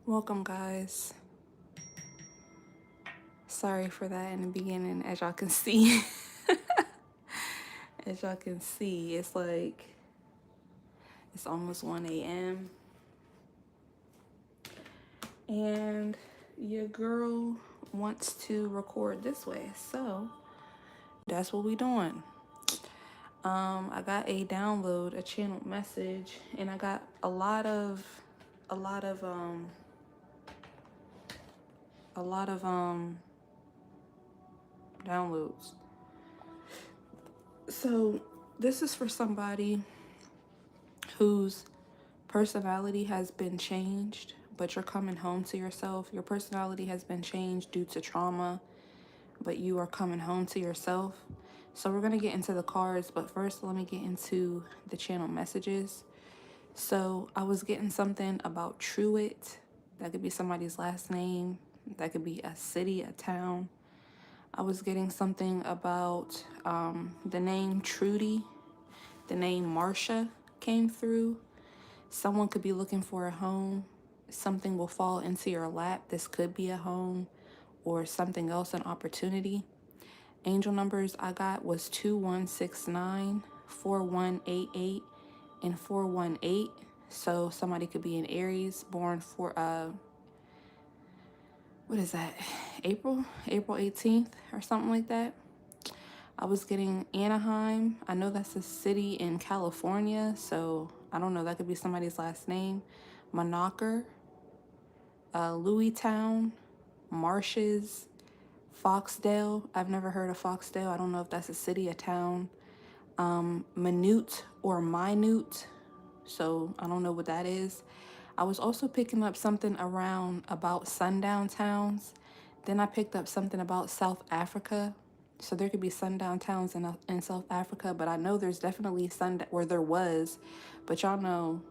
Welcome, guys. Sorry for that in the beginning. As y'all can see, it's like it's almost 1 a.m. and your girl wants to record this way, so that's what we doing. I got a download, a channel message, and I got a lot of downloads. So this is for somebody whose personality has been changed, but you're coming home to yourself. Your personality has been changed due to trauma, but you are coming home to yourself. So we're going to get into the cards, but first let me get into the channel messages. So I was getting something about Truitt. That could be somebody's last name. That could be a city, a town. I was getting something about the name Trudy. The name Marsha came through. Someone could be looking for a home. Something will fall into your lap. This could be a home or something else, an opportunity. Angel numbers I got was 2169, 4188, and 418. So somebody could be an Aries, born for what is that? April 18th or something like that. I was getting Anaheim. I know that's a city in California, so I don't know. That could be somebody's last name. Monaco, Louistown, Marshes, Foxdale. I've never heard of Foxdale. I don't know if that's a city, a town. Minute or minute. So I don't know what that is. I was also picking up something around about sundown towns. Then I picked up something about South Africa. So there could be sundown towns in South Africa, but I know there's definitely there was, but y'all know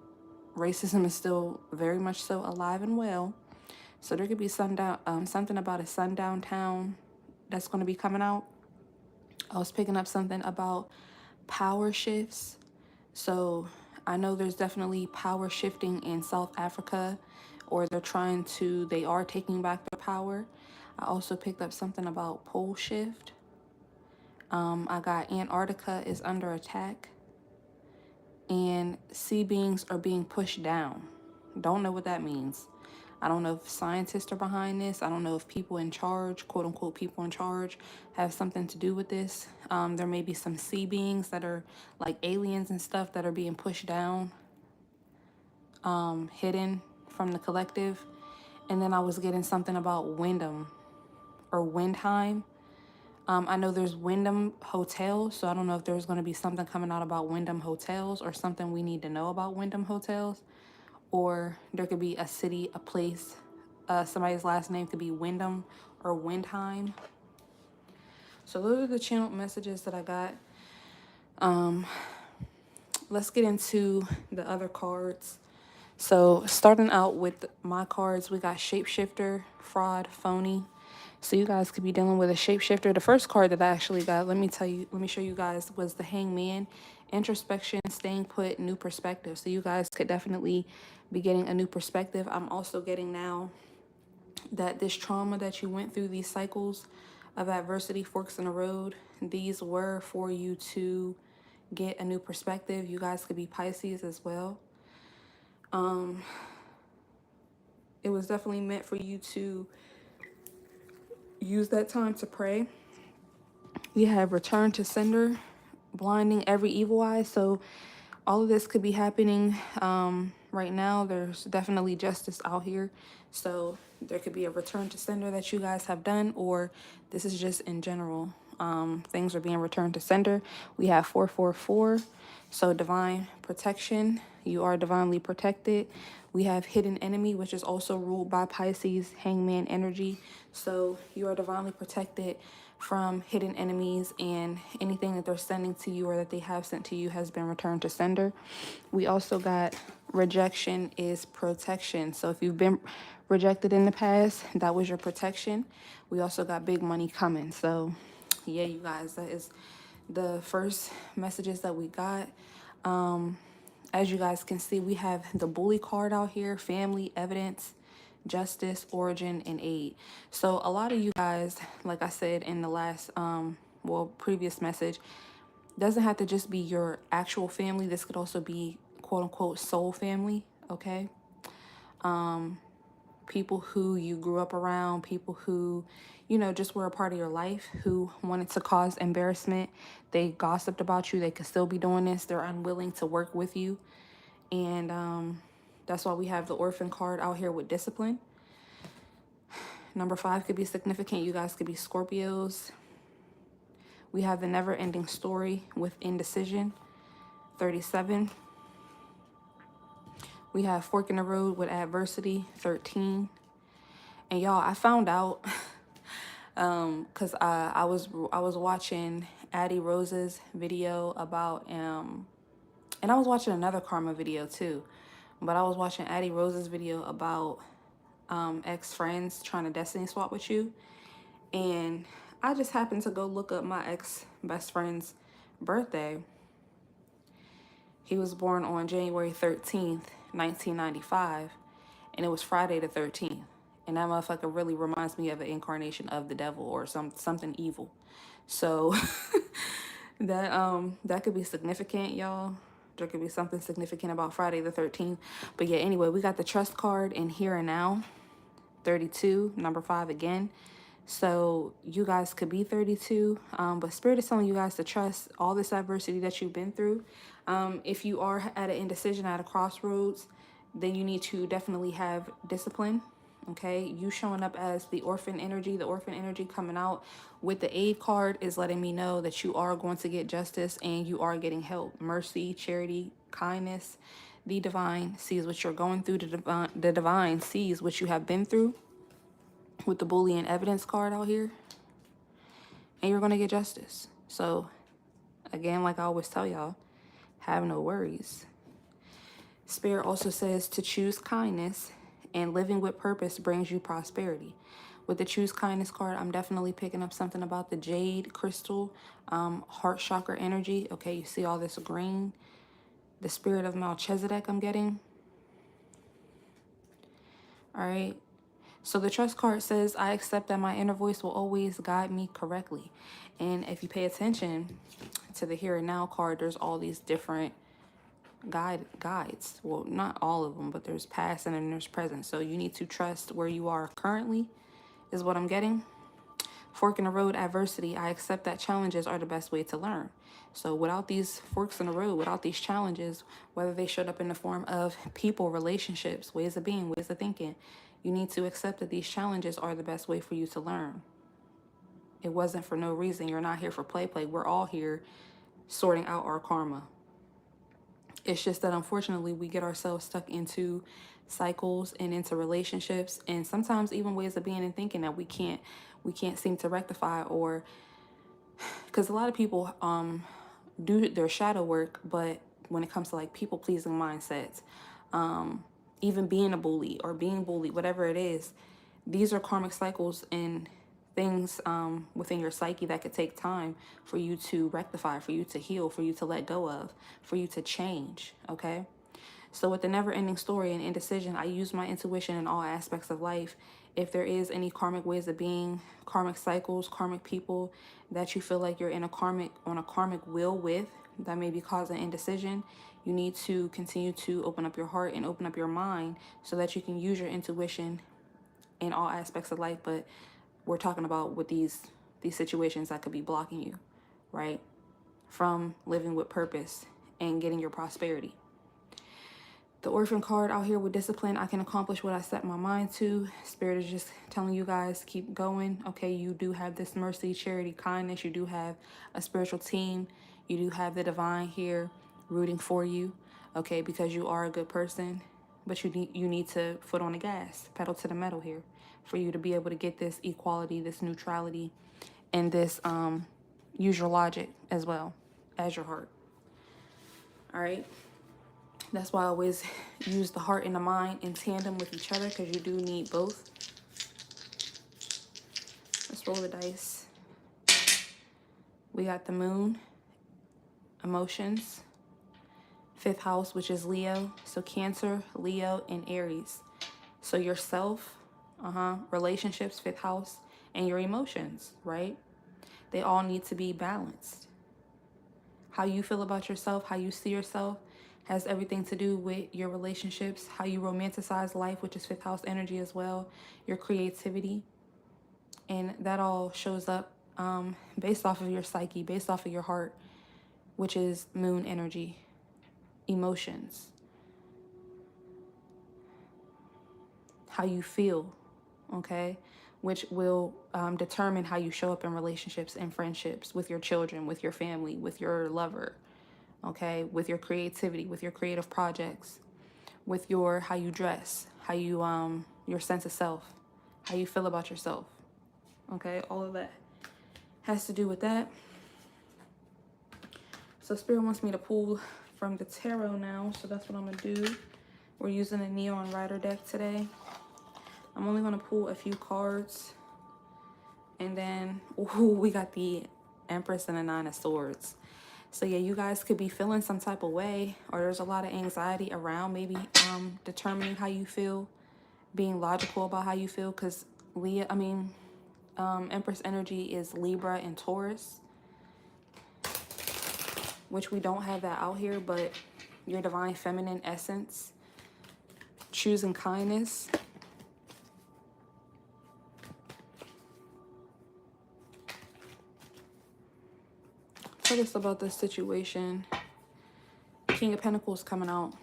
racism is still very much so alive and well. So there could be something about a sundown town that's going to be coming out. I was picking up something about power shifts. So I know there's definitely power shifting in South Africa, or they are taking back their power. I also picked up something about pole shift. I got Antarctica is under attack, and sea beings are being pushed down. Don't know what that means. I don't know if scientists are behind this. I don't know if people in charge, quote unquote, people in charge, have something to do with this. There may be some sea beings that are like aliens and stuff that are being pushed down, hidden from the collective. And then I was getting something about Wyndham or Windheim. I know there's Wyndham Hotels, so I don't know if there's going to be something coming out about Wyndham Hotels or something we need to know about Wyndham Hotels. Or there could be a city, a place, somebody's last name could be Wyndham or Windheim. So those are the channeled messages that I got. Let's get into the other cards. So starting out with my cards, we got Shapeshifter, Fraud, Phony. So you guys could be dealing with a shapeshifter. The first card that I actually got, let me show you guys, was the Hangman. Introspection, staying put, new perspective. So you guys could definitely be getting a new perspective. I'm also getting now that this trauma that you went through, these cycles of adversity, forks in the road, these were for you to get a new perspective. You guys could be Pisces as well. It was definitely meant for you to use that time to pray. We have return to sender, blinding every evil eye. So all of this could be happening right now. There's definitely justice out here. So there could be a return to sender that you guys have done, or this is just in general. Things are being returned to sender. We have 444. So divine protection. You are divinely protected. We have hidden enemy, which is also ruled by Pisces, hangman energy. So you are divinely protected from hidden enemies, and anything that they're sending to you or that they have sent to you has been returned to sender. We also got rejection is protection. So if you've been rejected in the past, that was your protection. We also got big money coming. So yeah, you guys, that is the first messages that we got. As you guys can see, we have the bully card out here, family, evidence, justice, origin, and aid. So a lot of you guys, like I said in the last previous message, doesn't have to just be your actual family. This could also be quote unquote soul family, okay? People who you grew up around, people who, you know, just were a part of your life, who wanted to cause embarrassment. They gossiped about you. They could still be doing this. They're unwilling to work with you. And that's why we have the orphan card out here with discipline. Number 5 could be significant. You guys could be Scorpios. We have the never-ending story with indecision, 37. We have fork in the road with adversity, 13. And y'all, I found out because I was watching Addie Rose's video about and I was watching another karma video too, but I was watching Addie Rose's video about ex-friends trying to destiny swap with you. And I just happened to go look up my ex-best friend's birthday. He was born on January 13th, 1995, and it was Friday the 13th. And that motherfucker really reminds me of an incarnation of the devil or something evil. So that could be significant, y'all. There could be something significant about Friday the 13th. But yeah, anyway, we got the trust card in here and now, 32, number 5 again. So you guys could be 32, but Spirit is telling you guys to trust all this adversity that you've been through. If you are at an indecision, at a crossroads, then you need to definitely have discipline. Okay, you showing up as the orphan energy coming out with the aid card is letting me know that you are going to get justice and you are getting help, mercy, charity, kindness. The divine sees what you're going through. The divine sees what you have been through with the Boolean evidence card out here, and you're going to get justice. So again, like I always tell y'all, have no worries. Spirit also says to choose kindness, and living with purpose brings you prosperity. With the choose kindness card, I'm definitely picking up something about the jade crystal, heart chakra energy. Okay, you see all this green, the spirit of Melchizedek I'm getting. All right. So the trust card says, I accept that my inner voice will always guide me correctly. And if you pay attention to the here and now card, there's all these different guides. Well, not all of them, but there's past and then there's present. So you need to trust where you are currently is what I'm getting. Fork in the road adversity. I accept that challenges are the best way to learn. So without these forks in the road, without these challenges, whether they showed up in the form of people, relationships, ways of being, ways of thinking, you need to accept that these challenges are the best way for you to learn. It wasn't for no reason. You're not here for play. We're all here sorting out our karma. It's just that unfortunately we get ourselves stuck into cycles and into relationships and sometimes even ways of being and thinking that we can't seem to rectify, or because a lot of people do their shadow work, but when it comes to like people pleasing mindsets, even being a bully or being bullied, whatever it is, these are karmic cycles and things within your psyche that could take time for you to rectify, for you to heal, for you to let go of, for you to change, okay? So with the never-ending story and indecision, I use my intuition in all aspects of life. If there is any karmic ways of being, karmic cycles, karmic people that you feel like you're on a karmic wheel with, that may be causing indecision, you need to continue to open up your heart and open up your mind so that you can use your intuition in all aspects of life. But we're talking about with these situations that could be blocking you, right, from living with purpose and getting your prosperity. The orphan card out here with discipline, I can accomplish what I set my mind to. Spirit is just telling you guys, keep going. Okay, you do have this mercy, charity, kindness. You do have a spiritual team. You do have the divine here rooting for you, okay, because you are a good person. But you need to foot on the gas, pedal to the metal here for you to be able to get this equality, this neutrality, and this use your logic as well as your heart. All right. That's why I always use the heart and the mind in tandem with each other, because you do need both. Let's roll the dice. We got the moon, emotions, 5th house, which is Leo. So Cancer, Leo, and Aries. So yourself, relationships, fifth house, and your emotions, right? They all need to be balanced. How you feel about yourself, how you see yourself, has everything to do with your relationships, how you romanticize life, which is fifth house energy as well, your creativity. And that all shows up based off of your psyche, based off of your heart, which is moon energy, emotions, how you feel, okay? Which will determine how you show up in relationships and friendships with your children, with your family, with your lover, okay? With your creativity, with your creative projects, with your how you dress, how you your sense of self, how you feel about yourself, okay? All of that has to do with that. So Spirit wants me to pull from the tarot now, so that's what I'm gonna do. We're using a Neon Rider deck today. I'm only gonna pull a few cards, and then we got the Empress and the Nine of Swords. So yeah, you guys could be feeling some type of way, or there's a lot of anxiety around maybe determining how you feel, being logical about how you feel, because Empress energy is Libra and Taurus, which we don't have that out here, but your divine feminine essence, choosing kindness. Tell us about this situation. King of Pentacles coming out.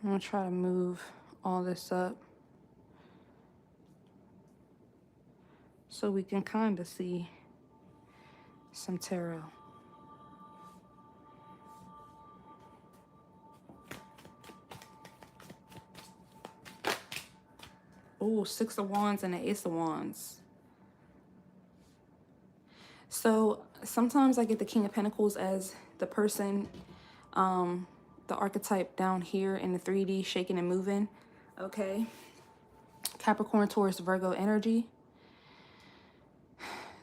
I'm going to try to move all this up so we can kind of see some tarot. Oh, Six of Wands and the Ace of Wands. So sometimes I get the King of Pentacles as the person, the archetype down here in the 3D, shaking and moving. Okay. Capricorn, Taurus, Virgo energy.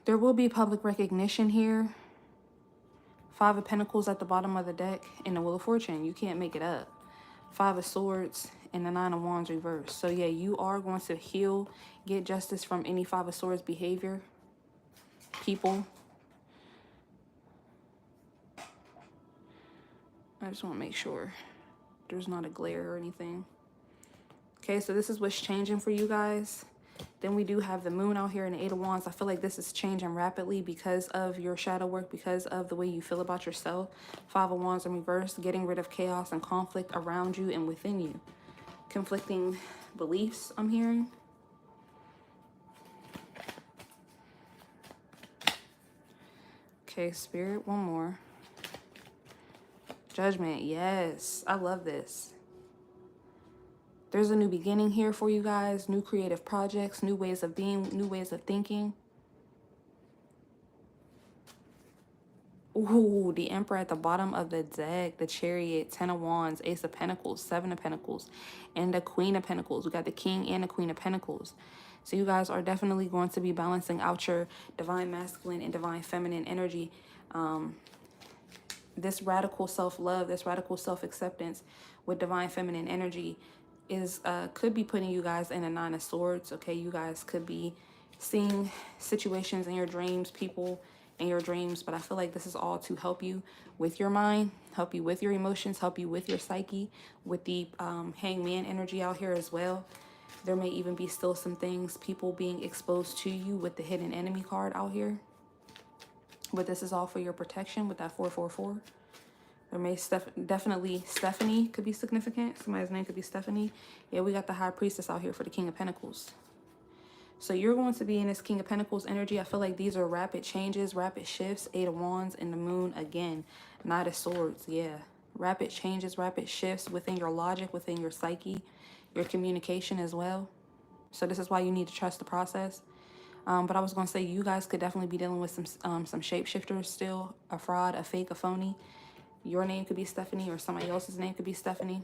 There will be public recognition here. Five of Pentacles at the bottom of the deck and the Wheel of Fortune. You can't make it up. Five of Swords and the Nine of Wands reversed. So yeah, you are going to heal, get justice from any Five of Swords behavior, people. I just want to make sure there's not a glare or anything. Okay, so this is what's changing for you guys. Then we do have the Moon out here in the Eight of Wands. I feel like this is changing rapidly because of your shadow work, because of the way you feel about yourself. Five of Wands in reverse, getting rid of chaos and conflict around you and within you. Conflicting beliefs, I'm hearing. Okay, Spirit, one more. Judgment, yes. I love this. There's a new beginning here for you guys. New creative projects, new ways of being, new ways of thinking. Ooh, the Emperor at the bottom of the deck, the Chariot, Ten of Wands, Ace of Pentacles, Seven of Pentacles, and the Queen of Pentacles. We got the King and the Queen of Pentacles. So you guys are definitely going to be balancing out your divine masculine and divine feminine energy. This radical self-love, this radical self-acceptance with divine feminine energy is could be putting you guys in a Nine of Swords. Okay, you guys could be seeing situations in your dreams, people in your dreams, but I feel like this is all to help you with your mind, help you with your emotions, help you with your psyche, with the Hangman energy out here as well. There may even be still some things, people being exposed to you with the Hidden Enemy card out here. But this is all for your protection with that 444. There may definitely Stephanie could be significant. Somebody's name could be Stephanie. Yeah, we got the High Priestess out here for the King of Pentacles. So you're going to be in this King of Pentacles energy. I feel like these are rapid changes, rapid shifts. Eight of Wands and the Moon again. Knight of Swords, yeah. Rapid changes, rapid shifts within your logic, within your psyche, your communication as well. So this is why you need to trust the process. But I was going to say you guys could definitely be dealing with some shapeshifters still. A fraud, a fake, a phony. Your name could be Stephanie or somebody else's name could be Stephanie.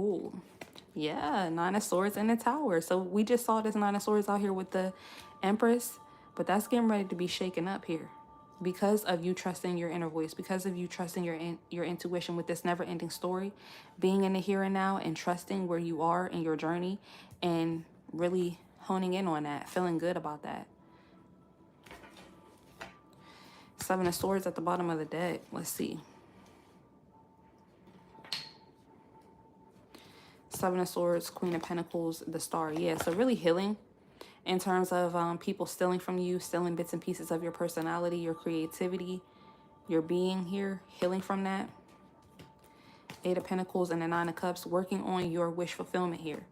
Ooh. Yeah, Nine of Swords and the Tower. So we just saw this Nine of Swords out here with the Empress, but that's getting ready to be shaken up here because of you trusting your inner voice, because of you trusting your intuition with this never-ending story, being in the here and now and trusting where you are in your journey and really honing in on that, feeling good about that. Seven of Swords at the bottom of the deck. Let's see. Seven of Swords, Queen of Pentacles, the Star. Yeah, so really healing in terms of people stealing from you, stealing bits and pieces of your personality, your creativity, your being here, healing from that. Eight of Pentacles and the Nine of Cups, working on your wish fulfillment here.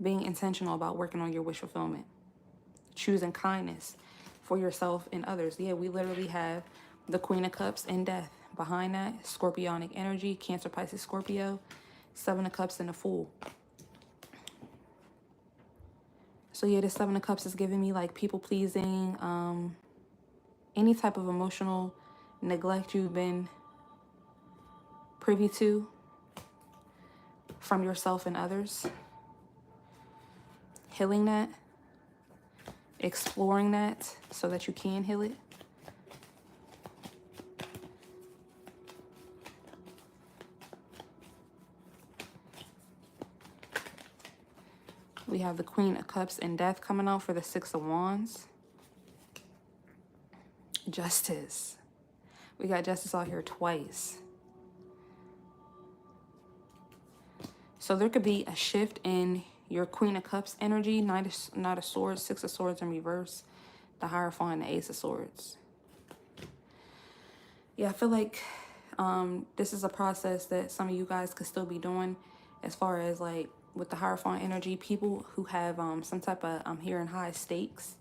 Being intentional about working on your wish fulfillment. Choosing kindness for yourself and others. Yeah, we literally have the Queen of Cups and Death. Behind that, Scorpionic energy, Cancer, Pisces, Scorpio. Seven of Cups and the Fool. So yeah, this Seven of Cups is giving me like people pleasing, any type of emotional neglect you've been privy to from yourself and others. Healing that, exploring that so that you can heal it. We have the Queen of Cups and Death coming out for the Six of Wands. Justice. We got Justice out here twice. So there could be a shift in your Queen of Cups energy. Knight of Swords, Six of Swords in reverse. The Hierophant and the Ace of Swords. Yeah, I feel like this is a process that some of you guys could still be doing as far as like with the Hierophant energy, people who have some type of, I'm hearing high stakes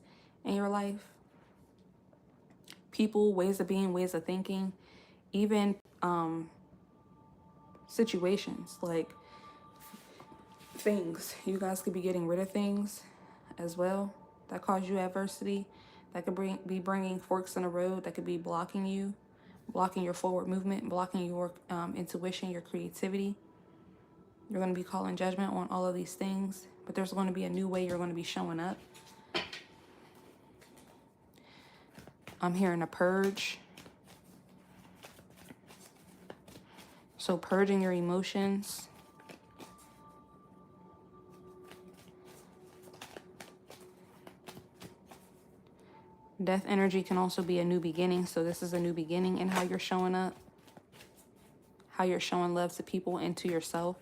in your life. People, ways of being, ways of thinking, even situations like things. You guys could be getting rid of things as well that cause you adversity, that could be bringing forks in the road, that could be blocking you, blocking your forward movement, blocking your intuition, your creativity. You're going to be calling judgment on all of these things, but there's going to be a new way you're going to be showing up. I'm hearing a purge. So purging your emotions. Death energy can also be a new beginning. So this is a new beginning in how you're showing up, how you're showing love to people and to yourself.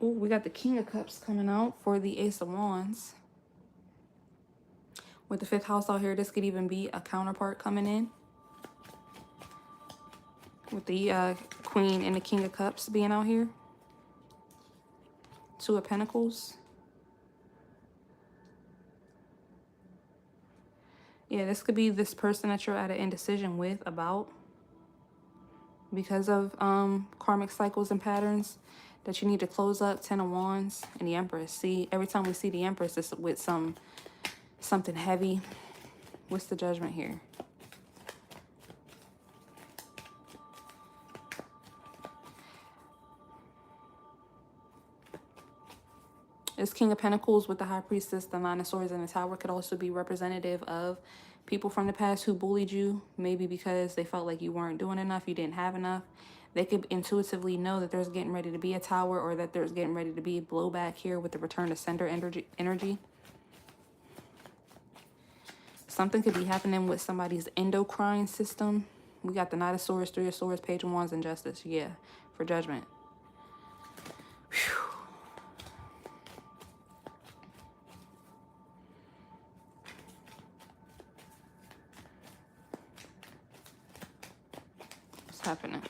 Oh, we got the King of Cups coming out for the Ace of Wands. With the fifth house out here, this could even be a counterpart coming in. With the Queen and the King of Cups being out here. Two of Pentacles. Yeah, this could be this person that you're at an indecision with about. Because of karmic cycles and patterns that you need to close up. Ten of Wands and the Empress. See, every time we see the Empress, it's with something heavy. What's the Judgment here? This King of Pentacles with the High Priestess, the Nine of Swords, and the Tower could also be representative of people from the past who bullied you, maybe because they felt like you weren't doing enough, you didn't have enough. They could intuitively know that there's getting ready to be a tower, or that there's getting ready to be a blowback here with the return to sender energy. Something could be happening with somebody's endocrine system. We got the Knight of Swords, Three of Swords, Page of Wands, and Justice. Yeah, for Judgment. Whew. What's happening?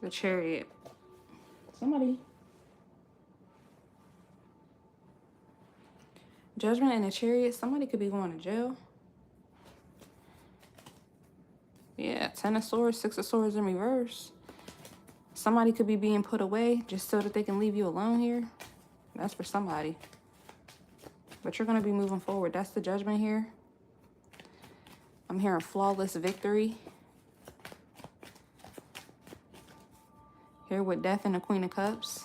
The Chariot. Somebody. Judgment and a Chariot. Somebody could be going to jail. Yeah, 10 of Swords, 6 of Swords in reverse. Somebody could be being put away just so that they can leave you alone here. That's for somebody. But you're going to be moving forward. That's the Judgment here. I'm hearing flawless victory. Here with Death and the Queen of Cups.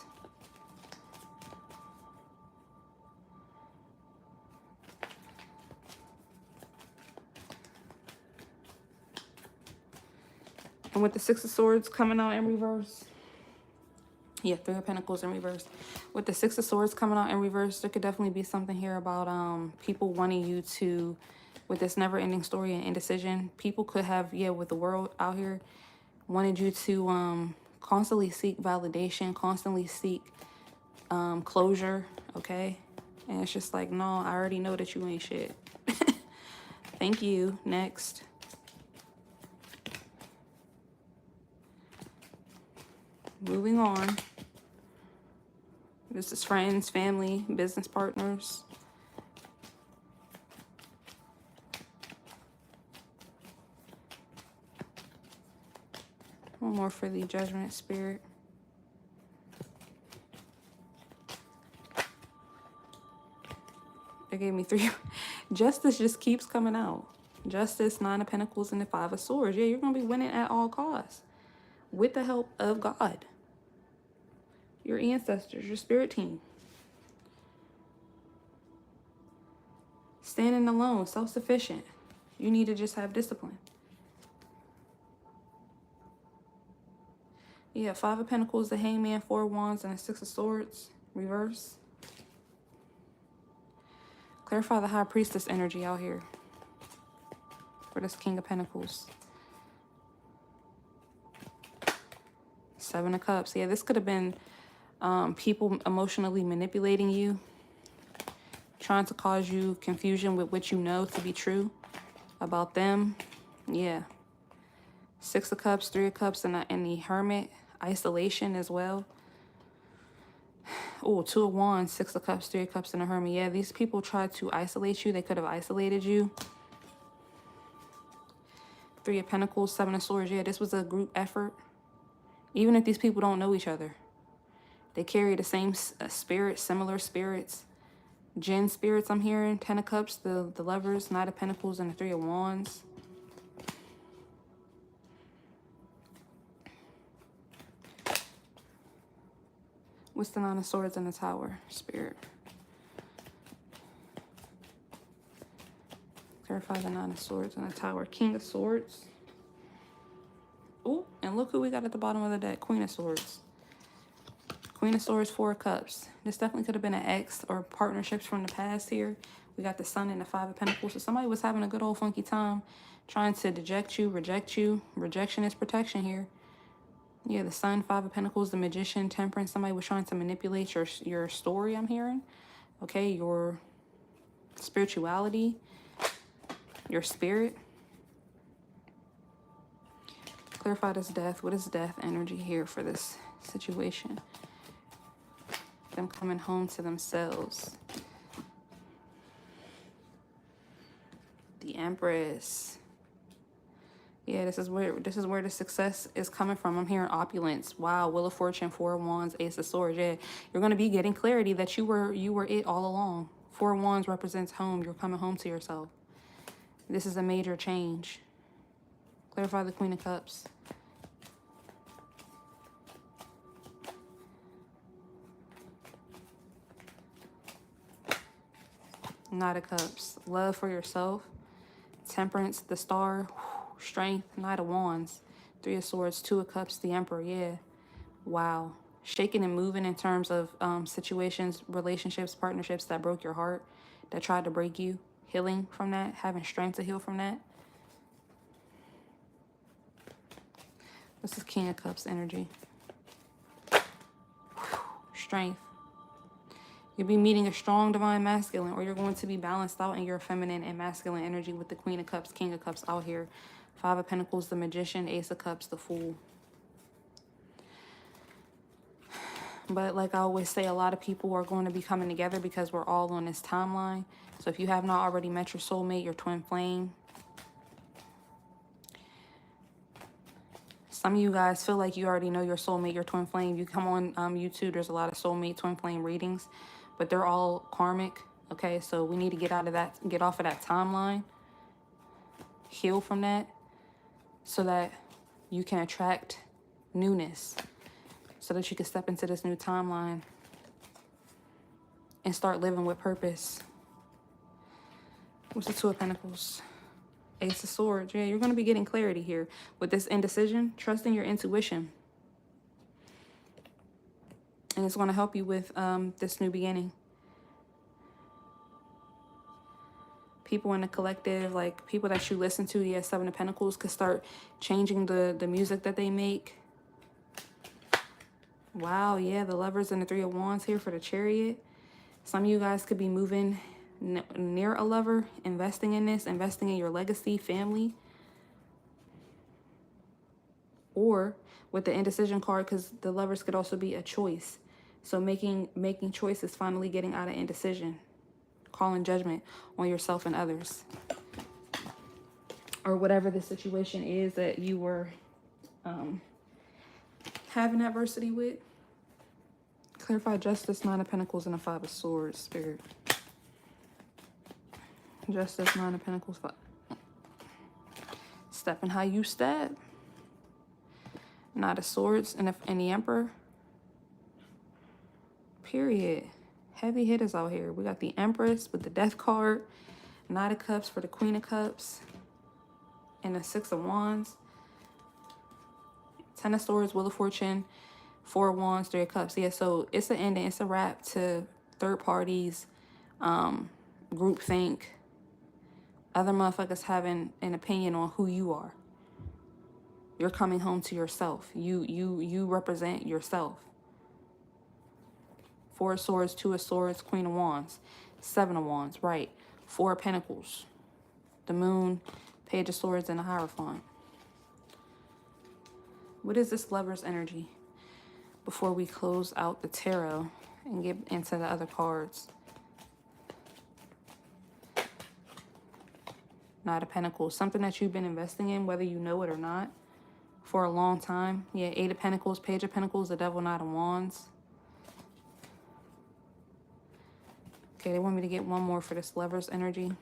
And with the 6 of Swords coming out in reverse. Yeah, 3 of Pentacles in reverse. With the 6 of Swords coming out in reverse, there could definitely be something here about people wanting you to, with this never-ending story and indecision, people could have, yeah, with the world out here, wanted you to constantly seek validation, constantly seek closure, okay? And it's just like, no, I already know that you ain't shit. Thank you. Next. Moving on. This is friends, family, business partners. One more for the Judgment Spirit. They gave me 3. Justice just keeps coming out. Justice, 9 of Pentacles, and the 5 of Swords. Yeah, you're going to be winning at all costs. With the help of God. Your ancestors, your spirit team. Standing alone, self-sufficient. You need to just have discipline. Yeah, 5 of Pentacles, the Hangman, 4 of Wands, and a 6 of Swords. Reverse. Clarify the High Priestess energy out here. For this King of Pentacles. 7 of Cups. Yeah, this could have been people emotionally manipulating you. Trying to cause you confusion with what you know to be true about them. Yeah. 6 of Cups, 3 of Cups, and the Hermit. Isolation as well. Oh, 2 of Wands, 6 of Cups, 3 of Cups, and a Hermit. Yeah, these people tried to isolate you. They could have isolated you. 3 of Pentacles, 7 of Swords. Yeah, this was a group effort. Even if these people don't know each other. They carry the same spirit, similar spirits. Jinn spirits I'm hearing. 10 of Cups, the Lovers, 9 of Pentacles, and the 3 of Wands. What's the 9 of Swords in the Tower? Spirit. Clarify the 9 of Swords in the Tower. King of Swords. Oh, and look who we got at the bottom of the deck. Queen of Swords. Queen of Swords, 4 of Cups. This definitely could have been an ex or partnerships from the past here. We got the Sun and the 5 of Pentacles. So somebody was having a good old funky time trying to deject you, reject you. Rejection is protection here. Yeah, the Sun, 5 of Pentacles, the Magician, Temperance. Somebody was trying to manipulate your story, I'm hearing. Okay, your spirituality, your spirit. Clarify this Death. What is Death energy here for this situation? Them coming home to themselves. The Empress. Yeah, this is where the success is coming from. I'm hearing opulence. Wow, Wheel of Fortune, 4 of Wands, Ace of Swords. Yeah, you're going to be getting clarity that you were it all along. 4 of Wands represents home. You're coming home to yourself. This is a major change. Clarify the Queen of Cups. Knight of Cups. Love for yourself. Temperance, the Star. Strength, Knight of Wands. 3 of Swords, 2 of Cups, the Emperor. Yeah. Wow. Shaking and moving in terms of situations, relationships, partnerships that broke your heart, that tried to break you. Healing from that. Having strength to heal from that. This is King of Cups energy. Strength. You'll be meeting a strong divine masculine, or you're going to be balanced out in your feminine and masculine energy with the Queen of Cups, King of Cups out here. 5 of Pentacles, the Magician, Ace of Cups, the Fool. But like I always say, a lot of people are going to be coming together because we're all on this timeline. So if you have not already met your soulmate, your twin flame, some of you guys feel like you already know your soulmate, your twin flame. You come on YouTube, there's a lot of soulmate, twin flame readings, but they're all karmic. Okay, so we need to get out of that, get off of that timeline, heal from that, so that you can attract newness, so that you can step into this new timeline and start living with purpose. What's the Two of Pentacles? Ace of Swords. Yeah, you're going to be getting clarity here. With this indecision, trusting your intuition. And it's going to help you with this new beginning. People in the collective, like people that you listen to, yeah, Seven of Pentacles, could start changing the music that they make. Wow, yeah, the Lovers and the Three of Wands here for the Chariot. Some of you guys could be moving near a lover, investing in this, investing in your legacy, family. Or with the indecision card, because the Lovers could also be a choice. So making choices, finally getting out of indecision, calling judgment on yourself and others, or whatever the situation is that you were having adversity with. Clarify Justice, Nine of Pentacles, and a Five of Swords, Spirit. Justice, Nine of Pentacles, Five. Stepping how you step. Knight of Swords and the Emperor. Period. Heavy hitters out here. We got the Empress with the Death card. Knight of Cups for the Queen of Cups. And the Six of Wands. Ten of Swords, Wheel of Fortune. Four of Wands, Three of Cups. Yeah, so it's an ending. It's a wrap to third parties, groupthink, other motherfuckers having an opinion on who you are. You're coming home to yourself. You represent yourself. Four of Swords, Two of Swords, Queen of Wands, Seven of Wands, right. Four of Pentacles, the Moon, Page of Swords, and the Hierophant. What is this Lover's energy? Before we close out the tarot and get into the other cards. Knight of Pentacles, something that you've been investing in, whether you know it or not, for a long time. Yeah, Eight of Pentacles, Page of Pentacles, the Devil, Knight of Wands. Okay, they want me to get one more for this Lover's energy.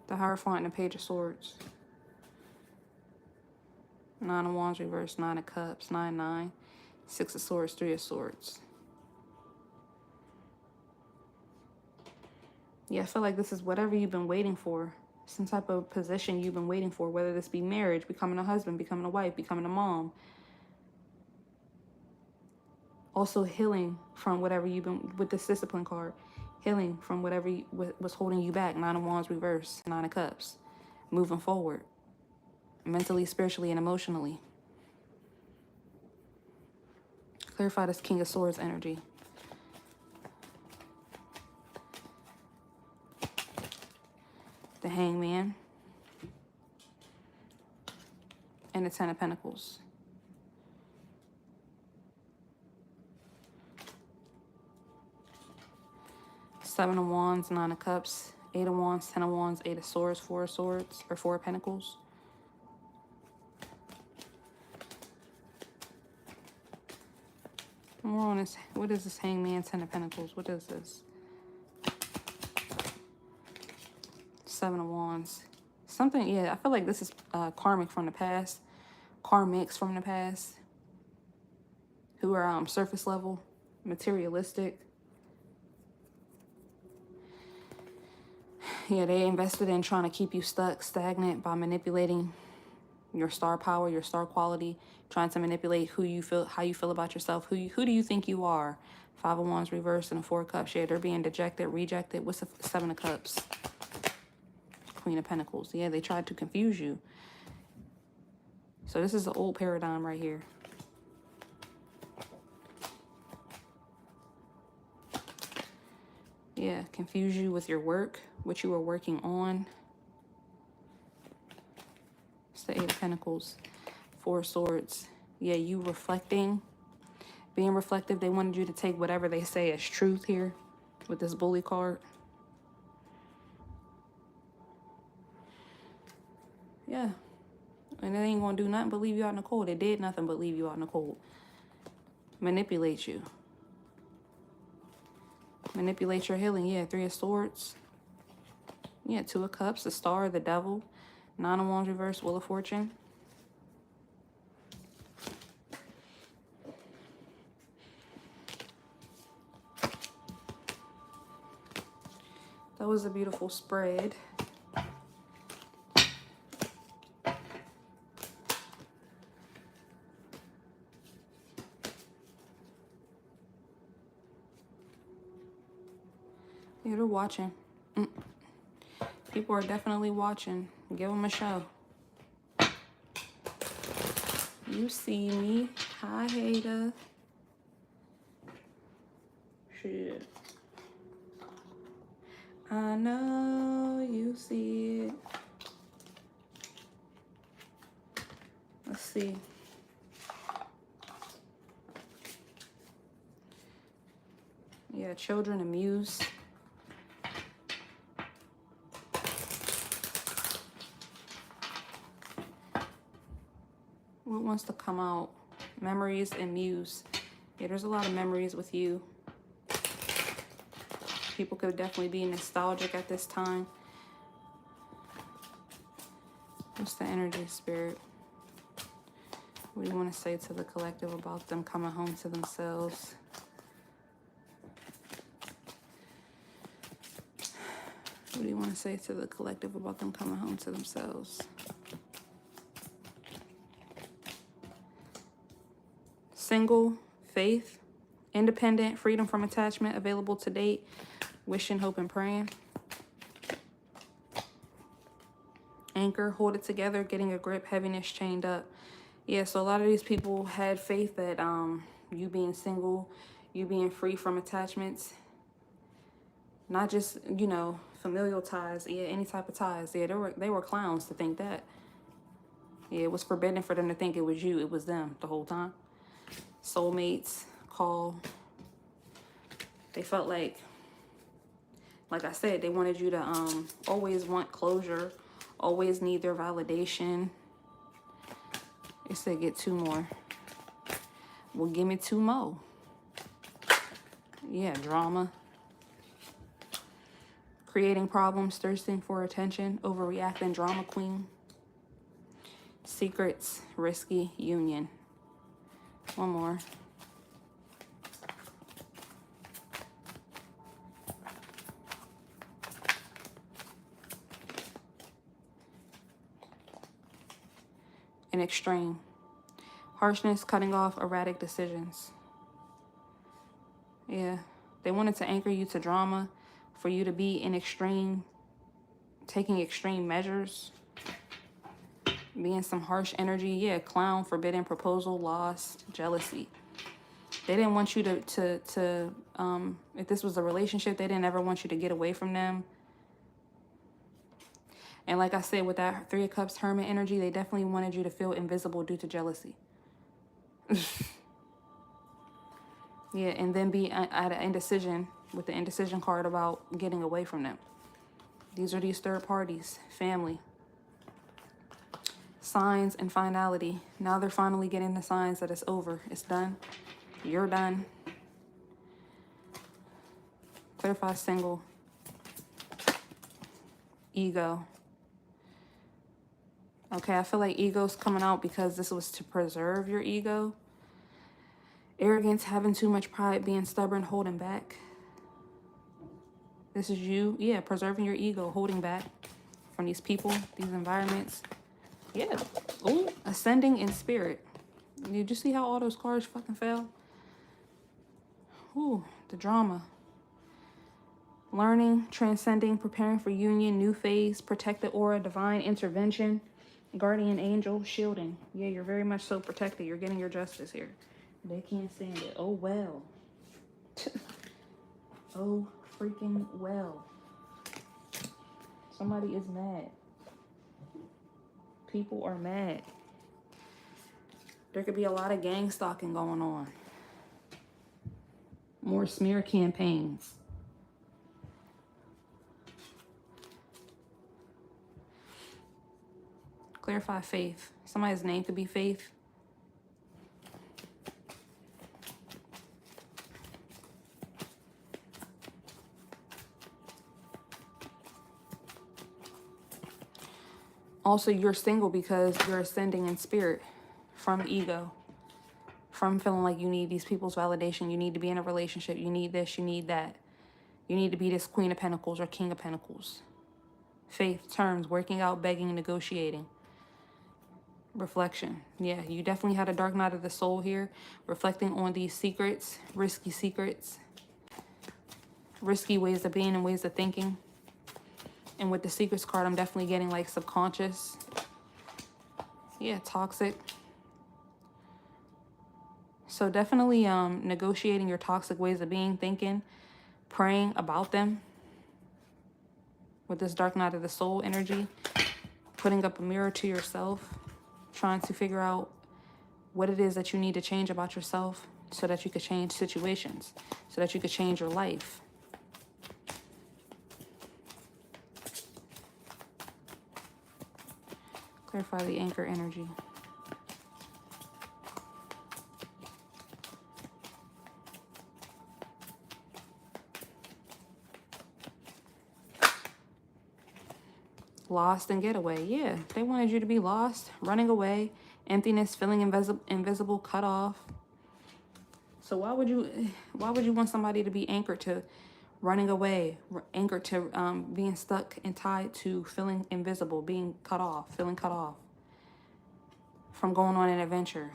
The Hierophant and the Page of Swords. Nine of Wands reversed, Nine of Cups, 9-9. Six of Swords, Three of Swords. Yeah, I feel like this is whatever you've been waiting for. Some type of position you've been waiting for, whether this be marriage, becoming a husband, becoming a wife, becoming a mom. Also healing from whatever you've been, with this Discipline card. Healing from whatever was holding you back. Nine of Wands reversed, Nine of Cups. Moving forward. Mentally, spiritually, and emotionally. Clarify this King of Swords energy. The Hangman. And the Ten of Pentacles. Seven of Wands, Nine of Cups, Eight of Wands, Ten of Wands, Eight of Swords, Four of Swords, or Four of Pentacles. More on this. What is this Hangman, Ten of Pentacles? What is this? Seven of Wands. Something, yeah, I feel like this is karmic from the past. Karmics from the past. Who are surface level, materialistic. Yeah, they invested in trying to keep you stuck, stagnant by manipulating your star power, your star quality, trying to manipulate who you feel, how you feel about yourself, who do you think you are. Five of Wands reversed and a Four of Cups. Yeah, they're being dejected, rejected. What's the Seven of Cups? Queen of Pentacles. Yeah, they tried to confuse you. So this is the old paradigm right here. Yeah, confuse you with your work, what you were working on. It's the Eight of Pentacles, Four of Swords. Yeah, you reflecting, being reflective. They wanted you to take whatever they say as truth here with this bully card. Yeah. And they ain't gonna do nothing but leave you out in the cold. They did nothing but leave you out in the cold. Manipulate you. Manipulate your healing. Yeah, Three of Swords. Yeah, Two of Cups, the Star, the Devil. Nine of Wands reverse, Wheel of Fortune. That was a beautiful spread. Yeah, they're watching. People are definitely watching. Give them a show. You see me. Hi, hater. Shit. I know you see it. Let's see. Yeah, children amuse. What wants to come out? Memories and muse. Yeah, there's a lot of memories with you. People could definitely be nostalgic at this time. What's the energy, Spirit? What do you want to say to the collective about them coming home to themselves? What do you want to say to the collective about them coming home to themselves? Single, faith, independent, freedom from attachment, available to date, wishing, hoping, praying. Anchor, hold it together, getting a grip, heaviness, chained up. Yeah, so a lot of these people had faith that you being single, you being free from attachments, not just, you know, familial ties, yeah, any type of ties. Yeah, they were clowns to think that. Yeah, it was forbidden for them to think it was you. It was them the whole time. Soulmates, call. They felt like I said, they wanted you to always want closure, always need their validation. They said get two more. Well, give me two more. Yeah, drama. Creating problems, thirsting for attention, overreacting, drama queen. Secrets, risky, union. One more. An extreme. Harshness, cutting off, erratic decisions. Yeah. They wanted to anchor you to drama, for you to be in extreme, taking extreme measures, being some harsh energy. Yeah, clown, forbidden, proposal, lost, jealousy. They didn't want you to if this was a relationship, they didn't ever want you to get away from them. And like I said, with that Three of Cups Hermit energy, they definitely wanted you to feel invisible due to jealousy. Yeah, and then be at an indecision with the indecision card about getting away from them. These are these third parties, family. Signs and finality. Now they're finally getting the signs that it's over. It's done. You're done. Clarify single. Ego. Okay, I feel like ego's coming out because this was to preserve your ego. Arrogance, having too much pride, being stubborn, holding back. This is you. Yeah, preserving your ego, holding back from these people, these environments. Yeah. Ooh, ascending in spirit. Did you see how all those cards fucking fell? Ooh, the drama. Learning, transcending, preparing for union, new phase, protected aura, divine intervention, guardian angel, shielding. Yeah, you're very much so protected. You're getting your justice here. They can't stand it. Oh, well. Oh, freaking well. Somebody is mad. People are mad. There could be a lot of gang stalking going on. More smear campaigns. Clarify Faith. Somebody's name could be Faith. Also, you're single because you're ascending in spirit from ego, from feeling like you need these people's validation. You need to be in a relationship. You need this, you need that. You need to be this Queen of Pentacles or King of Pentacles. Faith, terms, working out, begging, negotiating. Reflection. Yeah, you definitely had a dark night of the soul here. Reflecting on these secrets, risky ways of being and ways of thinking. And with the secrets card, I'm definitely getting like subconscious. Yeah, toxic. So definitely negotiating your toxic ways of being, thinking, praying about them. With this dark night of the soul energy. Putting up a mirror to yourself. Trying to figure out what it is that you need to change about yourself so that you could change situations. So that you could change your life. Clarify the anchor energy. Lost and getaway. Yeah, they wanted you to be lost, running away, emptiness, feeling invisible, cut off. So why would you want somebody to be anchored to running away, anchored to being stuck and tied to feeling invisible, being cut off, feeling cut off from going on an adventure,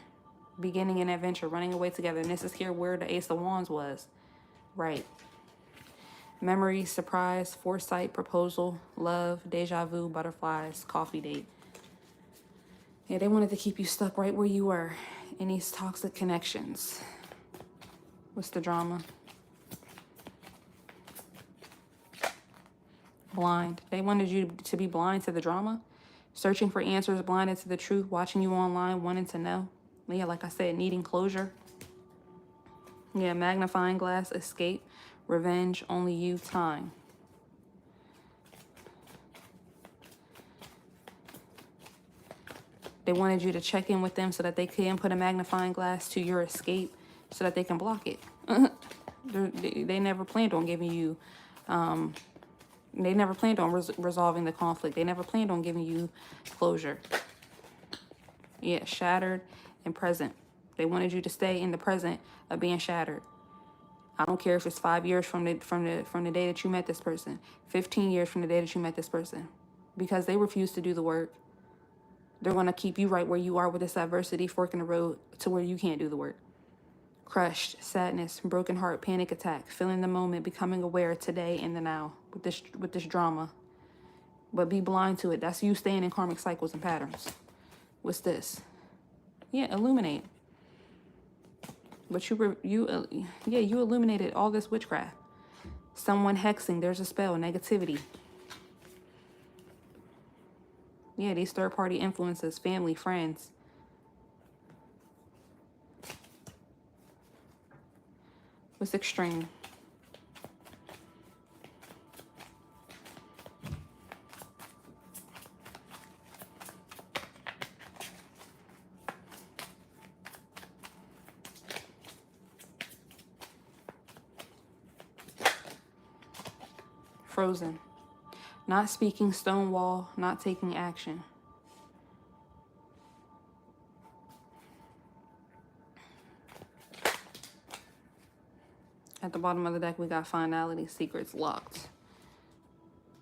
beginning an adventure, running away together? And this is here where the Ace of Wands was. Right. Memory, surprise, foresight, proposal, love, deja vu, butterflies, coffee date. Yeah, they wanted to keep you stuck right where you were in these toxic connections. What's the drama? Blind. They wanted you to be blind to the drama. Searching for answers, blinded to the truth, watching you online, wanting to know. Yeah, like I said, needing closure. Yeah, magnifying glass, escape, revenge, only you, time. They wanted you to check in with them so that they can put a magnifying glass to your escape so that they can block it. They never planned on giving you, they never planned on resolving the conflict. They never planned on giving you closure. Yeah, shattered and present. They wanted you to stay in the present of being shattered. I don't care if it's 5 years from the day that you met this person, 15 years from the day that you met this person, because they refuse to do the work. They're going to keep you right where you are with this adversity, fork in the road to where you can't do the work. Crushed, sadness, broken heart, panic attack, feeling the moment, becoming aware today in the now with this drama. But be blind to it. That's you staying in karmic cycles and patterns. What's this? Yeah, illuminate. But you illuminated all this witchcraft. Someone hexing, there's a spell, negativity. Yeah, these third-party influences, family, friends. What's extreme? Frozen. Not speaking, stonewall, not taking action. At the bottom of the deck, we got finality, secrets, locked.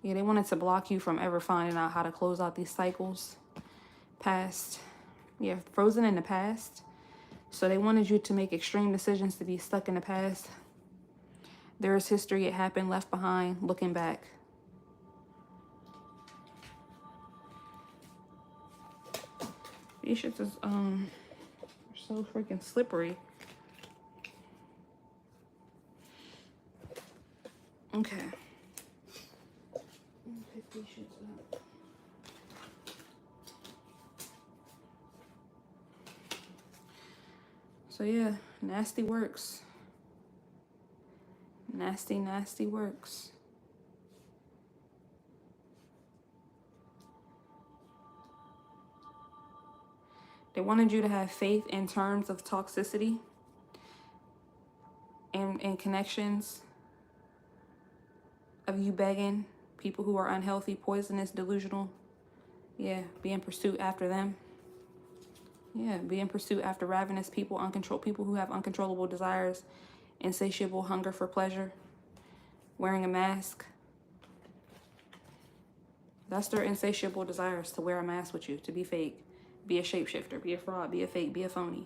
Yeah, they wanted to block you from ever finding out how to close out these cycles. Past. Yeah, frozen in the past. So they wanted you to make extreme decisions, to be stuck in the past. There is history, it happened, left behind, looking back. These shits is so freaking slippery. Okay. Pick these shits up. So yeah, nasty works. Nasty, nasty works. They wanted you to have faith in terms of toxicity and connections of you begging people who are unhealthy, poisonous, delusional. Yeah, be in pursuit after them. Yeah, be in pursuit after ravenous people, people who have uncontrollable desires, insatiable hunger for pleasure, wearing a mask. That's their insatiable desires, to wear a mask with you, to be fake, be a shapeshifter, be a fraud, be a fake, be a phony.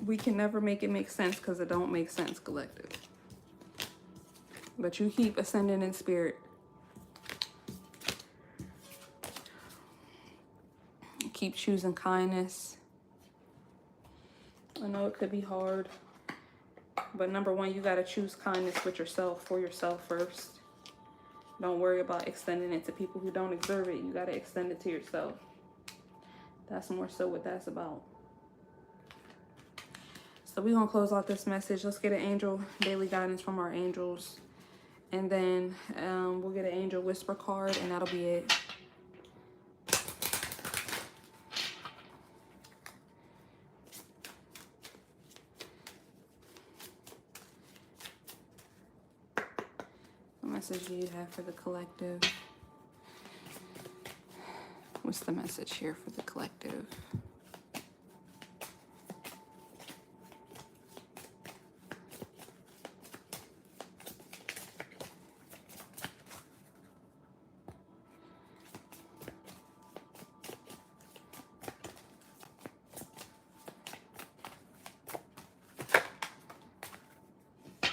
We can never make it make sense because it don't make sense, collective. But you keep ascending in spirit. Keep choosing kindness. I know it could be hard. But number one, you got to choose kindness with yourself, for yourself first. Don't worry about extending it to people who don't deserve it. You got to extend it to yourself. That's more so what that's about. So we're going to close out this message. Let's get an angel daily guidance from our angels. And then we'll get an angel whisper card, and that'll be it. What message do you have for the collective? What's the message here for the collective?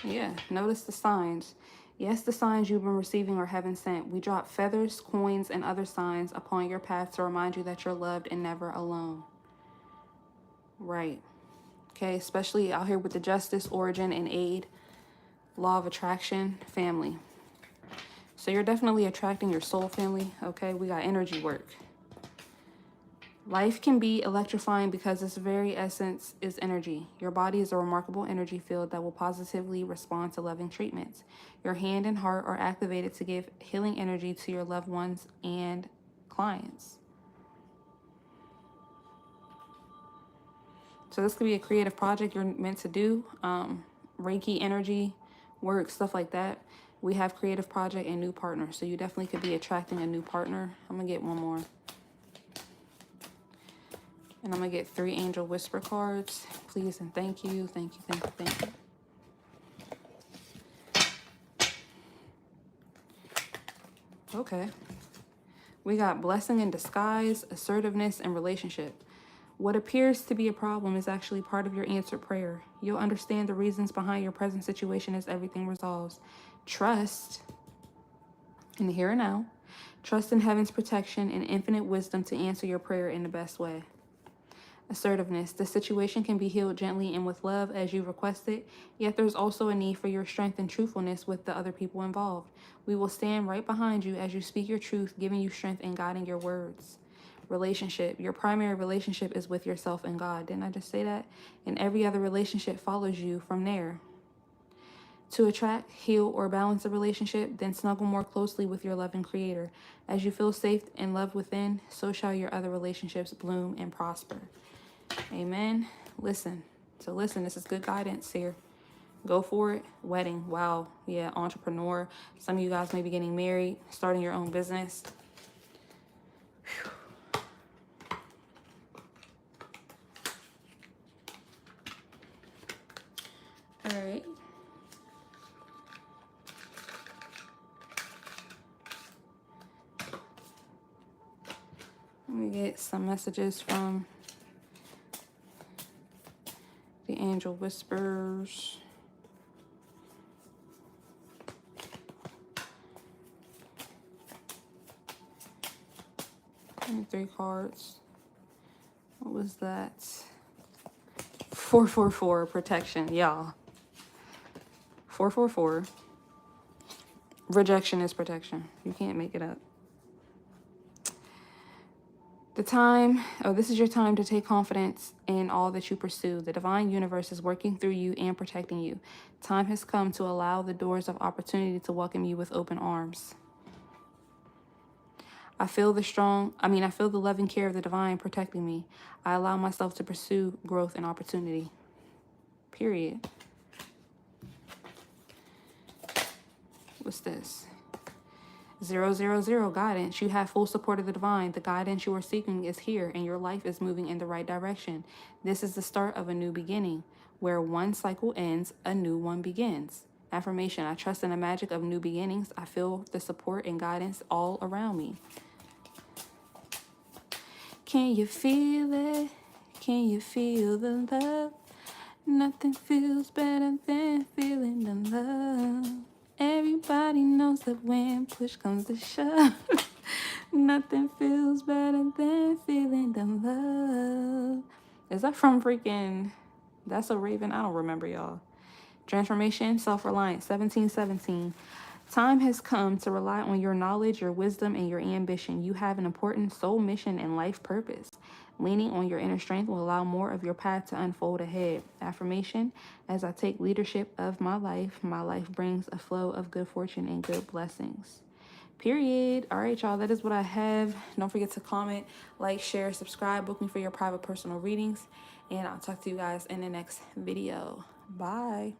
Yeah, notice the signs. Yes, the signs you've been receiving are heaven sent. We drop feathers, coins, and other signs upon your path to remind you that you're loved and never alone. Right. Okay, especially out here with the justice, origin, and aid, law of attraction, family. So you're definitely attracting your soul family, okay? We got energy work. Life can be electrifying because its very essence is energy. Your body is a remarkable energy field that will positively respond to loving treatments. Your hand and heart are activated to give healing energy to your loved ones and clients. So this could be a creative project you're meant to do. Reiki energy work, stuff like that. We have creative project and new partner. So you definitely could be attracting a new partner. I'm going to get one more. And I'm going to get 3 angel whisper cards. Please and thank you. Thank you, thank you, thank you. Okay. We got blessing in disguise, assertiveness, and relationship. What appears to be a problem is actually part of your answered prayer. You'll understand the reasons behind your present situation as everything resolves. Trust in the here and now. Trust in heaven's protection and infinite wisdom to answer your prayer in the best way. Assertiveness. The situation can be healed gently and with love as you requested, yet there's also a need for your strength and truthfulness with the other people involved. We will stand right behind you as you speak your truth, giving you strength and guiding your words. Relationship. Your primary relationship is with yourself and God. Didn't I just say that? And every other relationship follows you from there. To attract, heal, or balance a relationship, then snuggle more closely with your loving Creator. As you feel safe and loved within, so shall your other relationships bloom and prosper. Amen. Listen. So listen, this is good guidance here. Go for it. Wedding. Wow. Yeah, entrepreneur. Some of you guys may be getting married, starting your own business. Whew. All right. Let me get some messages from the angel whispers. 3 cards. What was that? 444 protection, y'all. 444. Rejection is protection. You can't make it up. This is your time to take confidence in all that you pursue. The divine universe is working through you and protecting you. Time has come to allow the doors of opportunity to welcome you with open arms. I feel the loving care of the divine protecting me. I allow myself to pursue growth and opportunity. Period. What's this? 000 guidance. You have full support of the divine. The guidance you are seeking is here, and your life is moving in the right direction. This is the start of a new beginning. Where one cycle ends, a new one begins. Affirmation. I trust in the magic of new beginnings. I feel the support and guidance all around me. Can you feel it? Can you feel the love? Nothing feels better than feeling the love. Everybody knows that when push comes to shove, nothing feels better than feeling the love. Is that from freaking... That's a Raven? I don't remember, y'all. Transformation, self-reliance, 1717. Time has come to rely on your knowledge, your wisdom, and your ambition. You have an important soul mission and life purpose. Leaning on your inner strength will allow more of your path to unfold ahead. Affirmation, as I take leadership of my life brings a flow of good fortune and good blessings. Period. All right, y'all, that is what I have. Don't forget to comment, like, share, subscribe, book me for your private personal readings, and I'll talk to you guys in the next video. Bye.